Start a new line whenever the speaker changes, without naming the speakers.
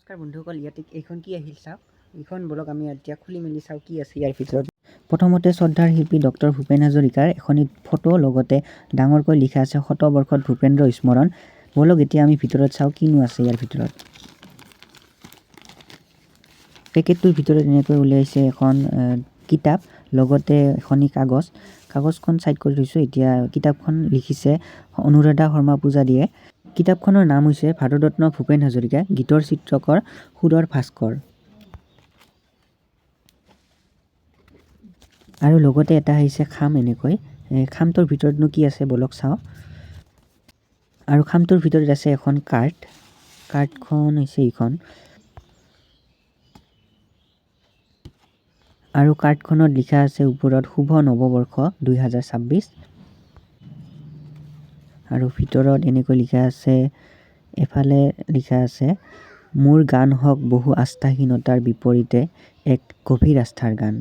নমস্কাৰ বন্ধুসকল, ইয়াতে এইখন কি আহিল চাওক। এইখন বলক আমি এতিয়া খুলি মেলি চাওঁ কি আছে ইয়াৰ ভিতৰত। প্ৰথমতে শ্ৰদ্ধাৰ শিল্পী ডক্টৰ ভূপেন হাজৰিকাৰ এখন ফটো, লগতে ডাঙৰকৈ লিখা আছে শতবৰ্ষত ভূপেন্দ্ৰ স্মৰণ। বলক এতিয়া আমি ভিতৰত চাওঁ কিনো আছে ইয়াৰ ভিতৰত। পেকেটটোৰ ভিতৰত এনেকৈ উলিয়াইছে এখন কিতাপ, লগতে এখনি কাগজখন ছাইড কৰি থৈছোঁ। এতিয়া কিতাপখন লিখিছে অনুৰাধা শৰ্মা পূজাৰীয়ে। কিতাপখনৰ নাম হৈছে ভাৰতৰত্ন ভূপেন হাজৰিকা, গীতৰ চিত্ৰকৰ সুৰৰ ভাস্কৰ। আৰু লগতে এটা আহিছে খাম, এনেকৈ খামটোৰ ভিতৰতনো কি আছে বলক চাওঁ। আৰু খামটোৰ ভিতৰত আছে এখন কাৰ্ডখন হৈছে এইখন। আৰু কাৰ্ডখনত লিখা আছে ওপৰত শুভ নৱবৰ্ষ 2026। আৰু ভিতৰত এনেকৈ লিখা আছে, এফালে লিখা আছে মোৰ গান হওক বহু আস্থাহীনতাৰ বিপৰীতে এক গভীৰ আস্থাৰ গান।